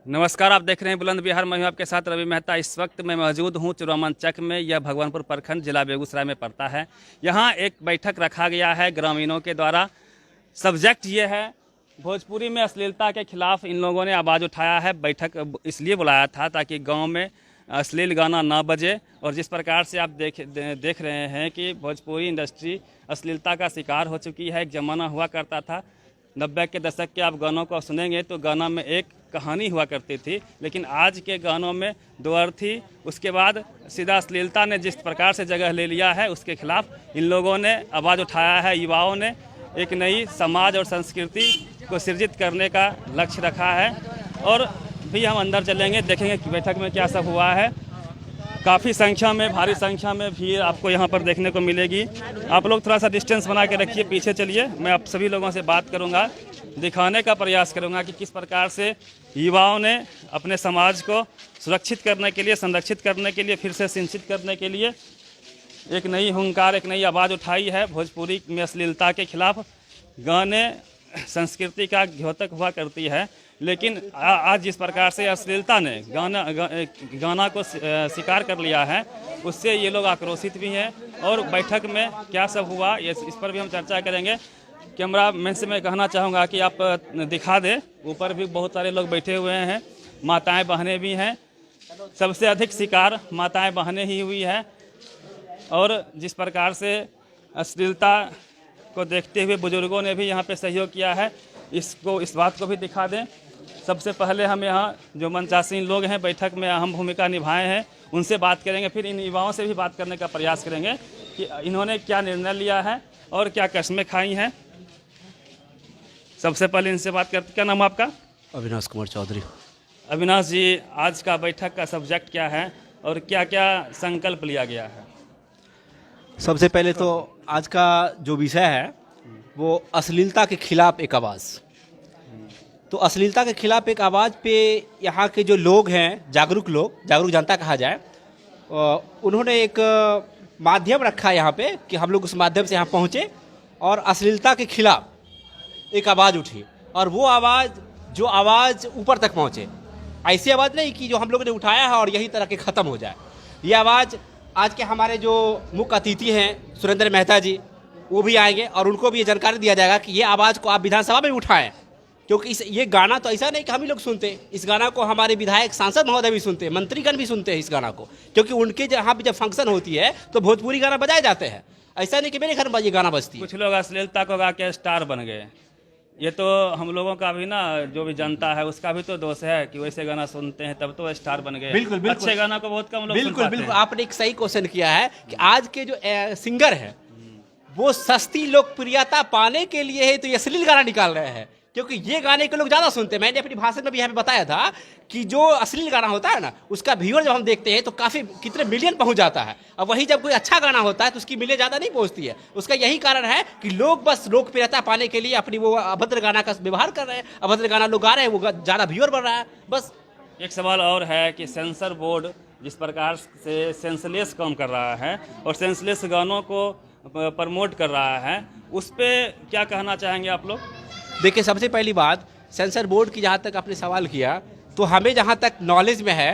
नमस्कार, आप देख रहे हैं बुलंद बिहार। मैं हूं आपके साथ रवि मेहता। इस वक्त मैं मौजूद हूं चुरामन चक में। यह भगवानपुर प्रखंड जिला बेगूसराय में पड़ता है। यहां एक बैठक रखा गया है ग्रामीणों के द्वारा। सब्जेक्ट ये है, भोजपुरी में अश्लीलता के खिलाफ इन लोगों ने आवाज़ उठाया है। बैठक इसलिए बुलाया था ताकि गांव में अश्लील गाना ना बजे। और जिस प्रकार से आप देख रहे हैं कि भोजपुरी इंडस्ट्री अश्लीलता का शिकार हो चुकी है। एक ज़माना हुआ करता था 90 के दशक के, आप गानों को सुनेंगे तो गाना में एक कहानी हुआ करती थी, लेकिन आज के गानों में दो अर्थ थी। उसके बाद सीधा अश्लीलता ने जिस प्रकार से जगह ले लिया है, उसके खिलाफ इन लोगों ने आवाज़ उठाया है। युवाओं ने एक नई समाज और संस्कृति को सृजित करने का लक्ष्य रखा है। और भी हम अंदर चलेंगे, देखेंगे कि बैठक में क्या सब हुआ है। काफ़ी संख्या में, भारी संख्या में भीड़ आपको यहाँ पर देखने को मिलेगी। आप लोग थोड़ा सा डिस्टेंस बना के रखिए, पीछे चलिए। मैं आप सभी लोगों से बात करूँगा, दिखाने का प्रयास करूँगा कि किस प्रकार से युवाओं ने अपने समाज को सुरक्षित करने के लिए, संरक्षित करने के लिए, फिर से सिंचित करने के लिए एक नई हुंकार, एक नई आवाज़ उठाई है। भोजपुरी में अश्लीलता के खिलाफ गाने संस्कृति का द्योतक हुआ करती है, लेकिन आज जिस प्रकार से अश्लीलता ने गाना को शिकार कर लिया है, उससे ये लोग आक्रोशित भी हैं। और बैठक में क्या सब हुआ इस पर भी हम चर्चा करेंगे। कैमरा मैन से मैं कहना चाहूँगा कि आप दिखा दें, ऊपर भी बहुत सारे लोग बैठे हुए हैं, माताएं बहनें भी हैं। सबसे अधिक शिकार माताएं बहनें ही हुई है। और जिस प्रकार से अश्लीलता को देखते हुए बुजुर्गों ने भी यहाँ पे सहयोग किया है, इस बात को भी दिखा दें। सबसे पहले हम यहाँ जो मंचासीन लोग हैं, बैठक में अहम भूमिका निभाए हैं, उनसे बात करेंगे। फिर इन युवाओं से भी बात करने का प्रयास करेंगे कि इन्होंने क्या निर्णय लिया है और क्या कस्में खाई हैं। सबसे पहले इनसे बात करते, क्या नाम आपका? अविनाश कुमार चौधरी। अविनाश जी, आज का बैठक का सब्जेक्ट क्या है और क्या क्या संकल्प लिया गया है? सबसे पहले तो आज का जो विषय है वो अश्लीलता के खिलाफ एक आवाज़। तो अश्लीलता के खिलाफ एक आवाज़ पे यहाँ के जो लोग हैं, जागरूक जनता कहा जाए, उन्होंने एक माध्यम रखा यहाँ पे कि हम लोग उस माध्यम से यहाँ पहुँचे और अश्लीलता के खिलाफ एक आवाज़ उठी। और वो आवाज़ ऊपर तक पहुँचे। ऐसी आवाज़ नहीं कि जो हम लोगों ने उठाया है और यही तरह के ख़त्म हो जाए। ये आवाज़ आज के हमारे जो मुख्य अतिथि हैं सुरेंद्र मेहता जी, वो भी आएंगे और उनको भी ये जानकारी दिया जाएगा कि ये आवाज़ को आप विधानसभा में उठाएं। क्योंकि ये गाना तो ऐसा नहीं कि हम ही लोग सुनते हैं, इस गाना को हमारे विधायक सांसद महोदय भी सुनते हैं, मंत्रीगण भी सुनते हैं इस गाना को। क्योंकि उनके जहाँ भी जब फंक्शन होती है तो भोजपुरी गाना बजाए जाते हैं। ऐसा नहीं कि मेरे घर में ये गाना बजती है। कुछ लोग अश्लीलता को गा के स्टार बन गए। ये तो हम लोगों का भी ना, जो भी जनता है उसका भी तो दोष है कि वैसे गाना सुनते हैं तब तो स्टार बन गए। बिल्कुल। अच्छे गाना को बहुत कम लोग सुन पाते हैं। आपने एक सही क्वेश्चन किया है कि आज के जो सिंगर हैं वो सस्ती लोकप्रियता पाने के लिए है तो ये अश्लील गाना निकाल रहे हैं। क्योंकि ये गाने के लोग ज़्यादा सुनते हैं। मैंने अपनी भाषण में भी यहाँ पे बताया था कि जो अश्लील गाना होता है ना, उसका व्यूअर जब हम देखते हैं तो काफ़ी कितने मिलियन पहुँच जाता है। अब वही जब कोई अच्छा गाना होता है तो उसकी मिलियन ज़्यादा नहीं पहुँचती है। उसका यही कारण है कि लोग बस लोकप्रियता पाने के लिए अपनी वो अभद्र गाना का व्यवहार कर रहे हैं। अभद्र गाना लोग गा रहे हैं, वो ज़्यादा व्यूअर बढ़ रहा है। बस एक सवाल और है कि सेंसर बोर्ड जिस प्रकार से सेंसलेस काम कर रहा है और सेंसलेस गानों को प्रमोट कर रहा है, उस पर क्या कहना चाहेंगे आप लोग? देखिए, सबसे पहली बात सेंसर बोर्ड की, जहाँ तक आपने सवाल किया, तो हमें जहाँ तक नॉलेज में है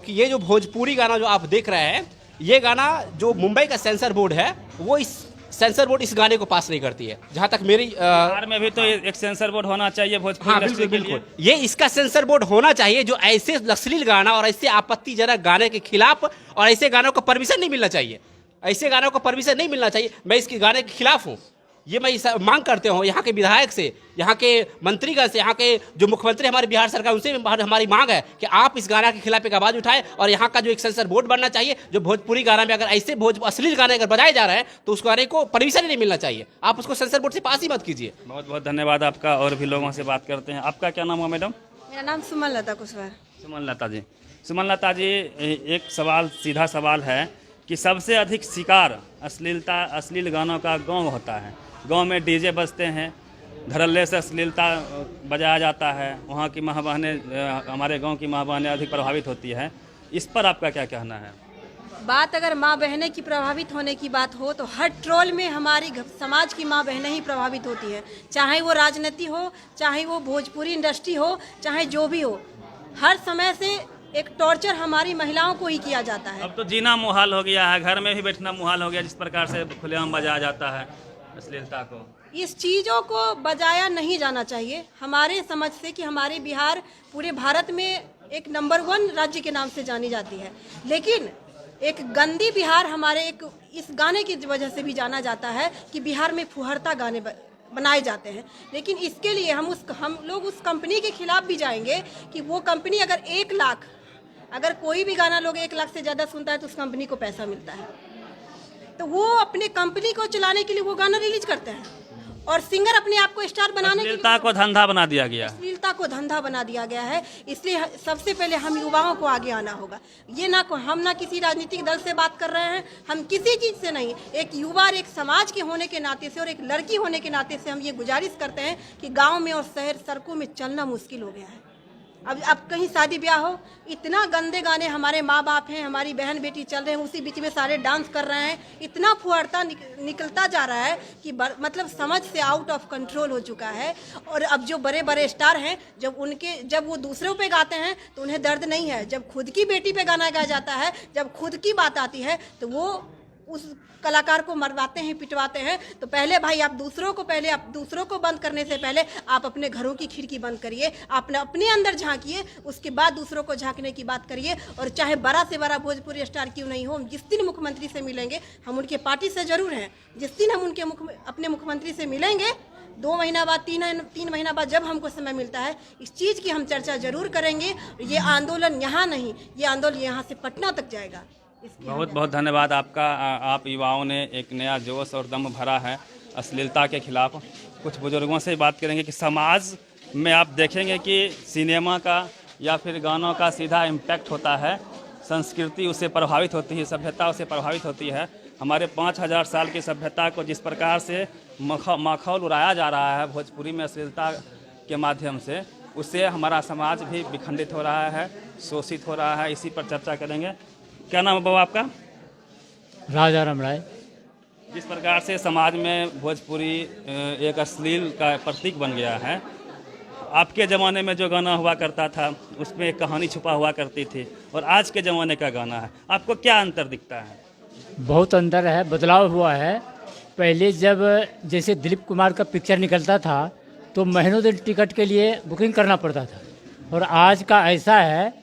कि ये जो भोजपुरी गाना जो आप देख रहे हैं, ये गाना जो मुंबई का सेंसर बोर्ड है, वो इस सेंसर बोर्ड इस गाने को पास नहीं करती है। जहाँ तक मेरी बिहार में भी तो एक सेंसर बोर्ड होना चाहिए भोजपुरी इंडस्ट्री के लिए। ये इसका सेंसर बोर्ड होना चाहिए जो ऐसे अश्लील गाना और ऐसे आपत्तिजनक गाने के खिलाफ, और ऐसे गानों को परमिशन नहीं मिलना चाहिए। ऐसे गानों को परमिशन नहीं मिलना चाहिए। मैं इसके गाने के खिलाफ हूँ। ये मैं मांग करते हूँ यहाँ के विधायक से, यहाँ के मंत्रीगण से, यहाँ के जो मुख्यमंत्री हमारे बिहार सरकार, उनसे हमारी मांग है कि आप इस गाना के खिलाफ एक आवाज़ उठाएं। और यहाँ का जो एक सेंसर बोर्ड बनना चाहिए, जो भोजपुरी गाना में अगर ऐसे अश्लील गाने अगर बजाए जा रहे हैं तो उस गाने को परमिशन ही नहीं मिलना चाहिए। आप उसको सेंसर बोर्ड से पास ही मत कीजिए। बहुत बहुत धन्यवाद आपका। और भी लोगों से बात करते हैं। आपका क्या नाम है मैडम? मेरा नाम सुमन लता कुशवाहा। सुमन लता जी, एक सवाल, सीधा सवाल है कि सबसे अधिक शिकार अश्लील गानों का गाँव होता है। गांव में डीजे बजते हैं, धड़ल्ले से अश्लीलता बजाया जाता है। वहाँ की माँ बहनें, हमारे गांव की माँ बहनें अधिक प्रभावित होती है। इस पर आपका क्या कहना है? बात अगर माँ बहनें की प्रभावित होने की बात हो तो हर ट्रोल में हमारी समाज की माँ बहनें ही प्रभावित होती है। चाहे वो राजनीति हो, चाहे वो भोजपुरी इंडस्ट्री हो, चाहे जो भी हो, हर समय से एक टॉर्चर हमारी महिलाओं को ही किया जाता है। अब तो जीना मुहाल हो गया है, घर में भी बैठना मुहाल हो गया, जिस प्रकार से खुलेआम बजाया जाता है अश्लीलता को। इस चीज़ों को बजाया नहीं जाना चाहिए। हमारे समझ से कि हमारे बिहार पूरे भारत में एक नंबर 1 राज्य के नाम से जानी जाती है, लेकिन एक गंदी बिहार हमारे एक इस गाने की वजह से भी जाना जाता है कि बिहार में फुहरता गाने बनाए जाते हैं। लेकिन इसके लिए हम लोग उस कंपनी के खिलाफ भी जाएंगे कि वो कंपनी अगर 1 लाख, अगर कोई भी गाना लोग 1 लाख से ज़्यादा सुनता है तो उस कंपनी को पैसा मिलता है, तो वो अपने कंपनी को चलाने के लिए वो गाना रिलीज करते हैं और सिंगर अपने आप को स्टार बनाने के लिए अश्लीलता को धंधा बना दिया गया। अश्लीलता को धंधा बना दिया गया है। इसलिए सबसे पहले हम युवाओं को आगे आना होगा। ये हम ना किसी राजनीतिक दल से बात कर रहे हैं, हम किसी चीज़ से नहीं, एक युवा और एक समाज के होने के नाते से और एक लड़की होने के नाते से हम ये गुजारिश करते हैं कि गाँव में और शहर सड़कों में चलना मुश्किल हो गया है। अब कहीं शादी ब्याह हो, इतना गंदे गाने हमारे माँ बाप हैं, हमारी बहन बेटी चल रहे हैं, उसी बीच में सारे डांस कर रहे हैं, इतना फुहरता निकलता जा रहा है कि मतलब समझ से आउट ऑफ कंट्रोल हो चुका है। और अब जो बड़े बड़े स्टार हैं, जब वो दूसरों पे गाते हैं तो उन्हें दर्द नहीं है, जब खुद की बेटी पे गाना गाया जाता है, जब खुद की बात आती है तो वो उस कलाकार को मरवाते हैं, पिटवाते हैं। तो पहले भाई आप दूसरों को बंद करने से पहले आप अपने घरों की खिड़की बंद करिए, आप अपने अंदर झांकिए, उसके बाद दूसरों को झांकने की बात करिए। और चाहे बड़ा से बड़ा भोजपुरी स्टार क्यों नहीं हो, जिस दिन मुख्यमंत्री से मिलेंगे, हम उनके पार्टी से जरूर हैं, जिस दिन हम अपने मुख्यमंत्री से मिलेंगे 2 महीना बाद 3 महीना बाद जब हमको समय मिलता है, इस चीज़ की हम चर्चा जरूर करेंगे। ये आंदोलन यहाँ नहीं, ये आंदोलन यहाँ से पटना तक जाएगा। बहुत बहुत धन्यवाद आपका। आप युवाओं ने एक नया जोश और दम भरा है अश्लीलता के खिलाफ। कुछ बुजुर्गों से बात करेंगे कि समाज में आप देखेंगे कि सिनेमा का या फिर गानों का सीधा इम्पैक्ट होता है, संस्कृति उससे प्रभावित होती है, सभ्यता उससे प्रभावित होती है। हमारे 5000 साल की सभ्यता को जिस प्रकार से माखौल उड़ाया जा रहा है भोजपुरी में अश्लीलता के माध्यम से, उससे हमारा समाज भी विखंडित हो रहा है, शोषित हो रहा है। इसी पर चर्चा करेंगे। क्या नाम है बाबा आपका? राजाराम राय। जिस प्रकार से समाज में भोजपुरी एक अश्लील का प्रतीक बन गया है, आपके ज़माने में जो गाना हुआ करता था उसमें एक कहानी छुपा हुआ करती थी, और आज के ज़माने का गाना है, आपको क्या अंतर दिखता है? बहुत अंतर है, बदलाव हुआ है। पहले जब जैसे दिलीप कुमार का पिक्चर निकलता था तो महीनों दिन टिकट के लिए बुकिंग करना पड़ता था, और आज का ऐसा है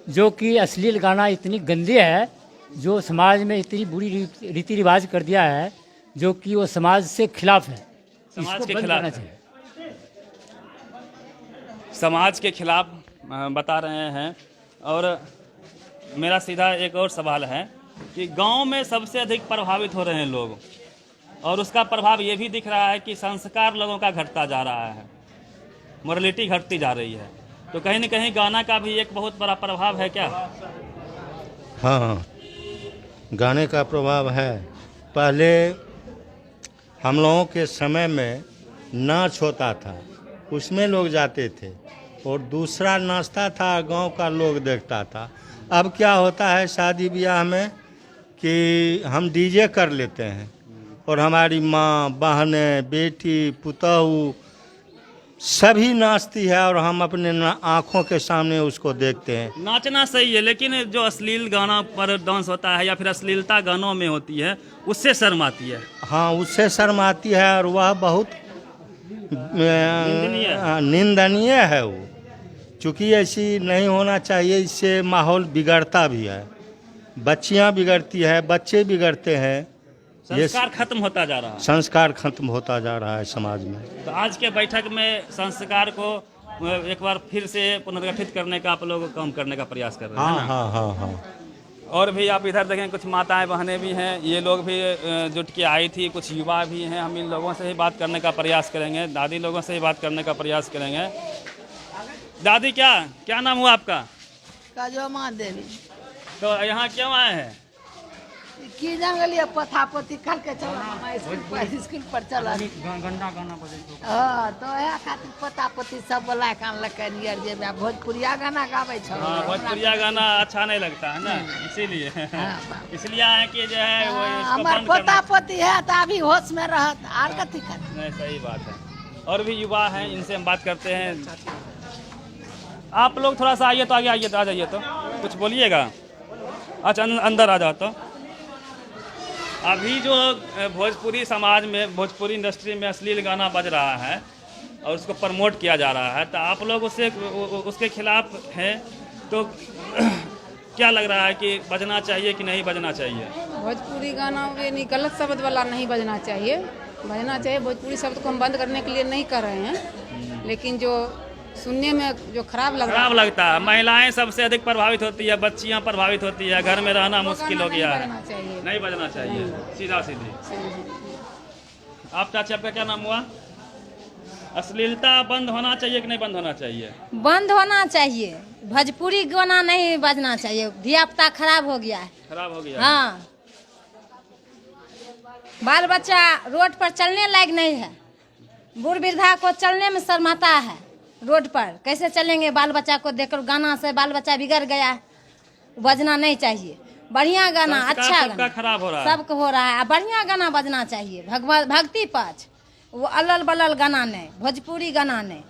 जो कि अश्लील गाना इतनी गंदी है, जो समाज में इतनी बुरी रीति रिवाज कर दिया है, जो कि वो समाज से खिलाफ है। समाज इसको के बंद खिलाफ करना है। चाहिए। समाज के खिलाफ बता रहे हैं। और मेरा सीधा एक और सवाल है कि गांव में सबसे अधिक प्रभावित हो रहे हैं लोग, और उसका प्रभाव ये भी दिख रहा है कि संस्कार लोगों का घटता जा रहा है, मोरालिटी घटती जा रही है। तो कहीं न कहीं गाना का भी एक बहुत बड़ा प्रभाव है क्या? हाँ, गाने का प्रभाव है। पहले हम लोगों के समय में नाच होता था, उसमें लोग जाते थे, और दूसरा नाचता था, गांव का लोग देखता था। अब क्या होता है शादी ब्याह में कि हम डीजे कर लेते हैं, और हमारी माँ, बहनें, बेटी, पुतहू सभी नाचती है, और हम अपने आँखों के सामने उसको देखते हैं। नाचना सही है, लेकिन जो अश्लील गाना पर डांस होता है या फिर अश्लीलता गानों में होती है, उससे शर्म आती है। हाँ, उससे शर्म आती है, और वह बहुत निंदनीय है वो, चूँकि ऐसी नहीं होना चाहिए। इससे माहौल बिगड़ता भी है, बच्चियाँ बिगड़ती है, बच्चे बिगड़ते हैं, संस्कार खत्म होता जा रहा है। संस्कार खत्म होता जा रहा है समाज में। तो आज के बैठक में संस्कार को एक बार फिर से पुनर्गठित करने का आप लोग काम करने का प्रयास कर रहे हैं। हाँ हाँ हाँ हाँ। और भी आप इधर देखें, कुछ माताएं बहनें भी हैं, ये लोग भी जुट के आई थी, कुछ युवा भी हैं। हम इन लोगों से ही बात करने का प्रयास करेंगे, दादी लोगों से ही बात करने का प्रयास करेंगे। दादी, क्या नाम हुआ आपका? काजोमा देवी। तो यहाँ क्यों आए हैं? की जंगलिया पथापति कल के चला स्कूल पर चला गंदा गाना बजे हां तो है खातिर पथापति सब बोला कान लके नियर जे में भोजपुरिया गाना गावे छ। हाँ, भोजपुरिया गाना अच्छा नहीं लगता है ना, इसीलिए इसलिए आए कि जो है वो इसको हमार बंद करना। पथापति है तो अभी होश में रहत आर कथी कर। नहीं, सही बात है। और भी युवा हैं, इनसे हम बात करते हैं। आप लोग थोड़ा सा आइए तो आगे आइए तो आ जाइए तो कुछ बोलिएगा। अच्छा अंदर आ जाओ तो। अभी जो भोजपुरी समाज में, भोजपुरी इंडस्ट्री में अश्लील गाना बज रहा है और उसको प्रमोट किया जा रहा है, तो आप लोग उसके खिलाफ हैं, तो क्या लग रहा है कि बजना चाहिए कि नहीं बजना चाहिए? भोजपुरी गाना में नहीं, गलत शब्द वाला नहीं बजना चाहिए। बजना चाहिए, भोजपुरी शब्द को हम बंद करने के लिए नहीं कर रहे हैं, लेकिन जो सुनने में जो खराब लगता है, महिलाएं सबसे अधिक प्रभावित होती है, बच्चियां प्रभावित होती है, घर में रहना मुश्किल हो गया है, नहीं बजना चाहिए, सीधा सीधी। आप चाची, आपका क्या नाम हुआ? अश्लीलता बंद होना चाहिए कि नहीं बंद होना चाहिए? बंद होना चाहिए, भोजपुरी गाना नहीं बजना चाहिए, धिया पुता खराब हो गया है। खराब हो गया? हाँ, बाल बच्चा रोड पर चलने लायक नहीं है, बूढ़ वृद्धा को चलने में शर्माता है, रोड पर कैसे चलेंगे? बाल बच्चा को देखकर गाना से बाल बच्चा बिगड़ गया है, बजना नहीं चाहिए। बढ़िया गाना, अच्छा गाना खराब हो रहा है, सबको हो रहा है, बढ़िया गाना बजना चाहिए, भक्ति पक्ष, वो अल्लल बल्लल गाना नहीं, भोजपुरी गाना नहीं।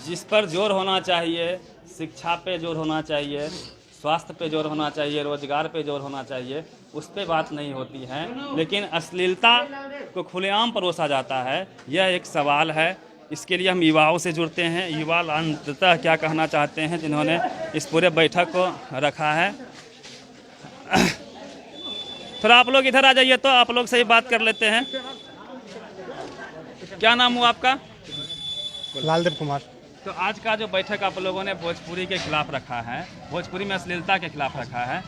जिस पर जोर होना चाहिए, शिक्षा पे जोर होना चाहिए, स्वास्थ्य पे जोर होना चाहिए, रोजगार पे जोर होना चाहिए, उस पे बात नहीं होती है, लेकिन अश्लीलता को खुलेआम परोसा जाता है। यह एक सवाल है, इसके लिए हम युवाओं से जुड़ते हैं। युवा अंततः क्या कहना चाहते हैं जिन्होंने इस पूरे बैठक को रखा है? थोड़ा आप लोग इधर आ जाइए तो आप लोग से ही बात कर लेते हैं। क्या नाम हुआ आपका? लालदेव कुमार। तो आज का जो बैठक आप लोगों ने भोजपुरी के खिलाफ रखा है, भोजपुरी में अश्लीलता के खिलाफ रखा है,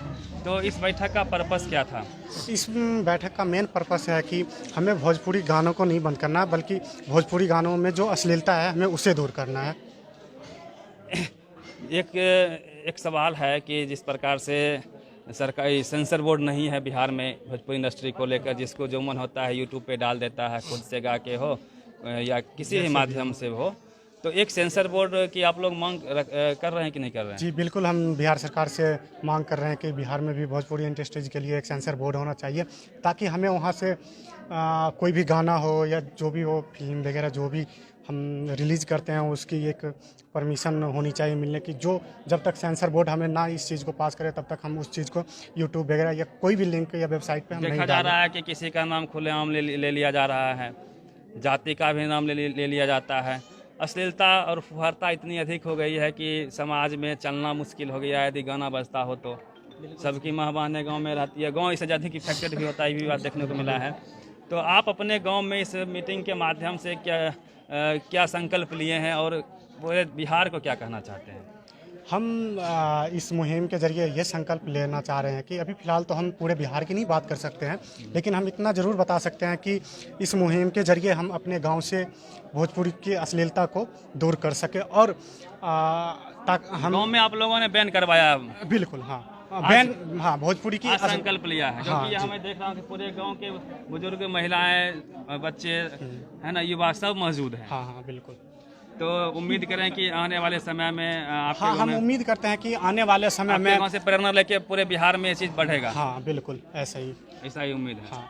तो इस बैठक का पर्पस क्या था? इस बैठक का मेन पर्पस है कि हमें भोजपुरी गानों को नहीं बंद करना, बल्कि भोजपुरी गानों में जो अश्लीलता है हमें उसे दूर करना है। एक सवाल है कि जिस प्रकार से सरकारी सेंसर बोर्ड नहीं है बिहार में भोजपुरी इंडस्ट्री को लेकर, जिसको जो मन होता है यूट्यूब पे डाल देता है, खुद से गा के हो या किसी भी माध्यम से हो, तो एक सेंसर बोर्ड की आप लोग मांग कर रहे हैं कि नहीं कर रहे हैं? जी बिल्कुल, हम बिहार सरकार से मांग कर रहे हैं कि बिहार में भी भोजपुरी इंडस्ट्रीज के लिए एक सेंसर बोर्ड होना चाहिए, ताकि हमें वहाँ से कोई भी गाना हो या जो भी हो, फिल्म वगैरह जो भी हम रिलीज़ करते हैं उसकी एक परमिशन होनी चाहिए मिलने की। जो जब तक सेंसर बोर्ड हमें ना इस चीज़ को पास करे तब तक हम उस चीज़ को यूट्यूब वगैरह या कोई भी लिंक या वेबसाइट पे हम नहीं देखा जा रहा है कि किसी का नाम खुलेआम ले लिया जा रहा है, जाति का भी नाम ले लिया जाता है। अश्लीलता और फुहारता इतनी अधिक हो गई है कि समाज में चलना मुश्किल हो गया है। यदि गाना बजता हो तो सबकी माँ बहनें गाँव में रहती है, गाँव इससे अधिक इफेक्टेड भी होता है, ये भी बात देखने को मिला है। तो आप अपने गांव में इस मीटिंग के माध्यम से क्या संकल्प लिए हैं और पूरे बिहार को क्या कहना चाहते हैं? हम इस मुहिम के जरिए ये संकल्प लेना चाह रहे हैं कि अभी फ़िलहाल तो हम पूरे बिहार की नहीं बात कर सकते हैं, लेकिन हम इतना ज़रूर बता सकते हैं कि इस मुहिम के जरिए हम अपने गांव से भोजपुरी की अश्लीलता को दूर कर सके। और हम गांव में आप लोगों ने बैन करवाया? बिल्कुल, हाँ, बैन, हाँ, भोजपुरी की संकल्प लिया है, क्योंकि हाँ, मैं देख रहा हूँ कि पूरे गांव के बुजुर्ग, महिलाएं, बच्चे, है ना, युवा सब मौजूद हैं। हाँ हाँ बिल्कुल। तो उम्मीद करें कि आने वाले समय में आपके हाँ, हम उम्मीद करते हैं कि आने वाले समय में गांव से प्रेरणा लेके पूरे बिहार में ये चीज़ बढ़ेगा। हाँ बिल्कुल, ऐसा ही उम्मीद है। हाँ।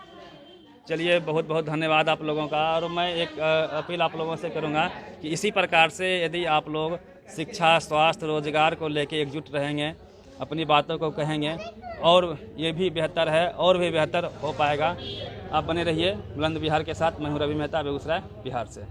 चलिए, बहुत बहुत धन्यवाद आप लोगों का। और मैं एक अपील आप लोगों से करूंगा कि इसी प्रकार से यदि आप लोग शिक्षा, स्वास्थ्य, रोजगार को लेके एकजुट रहेंगे, अपनी बातों को कहेंगे, और ये भी बेहतर है और भी बेहतर हो पाएगा। आप बने रहिए बुलंद बिहार के साथ। मैं हूँ रवि मेहता, बेगूसराय बिहार से।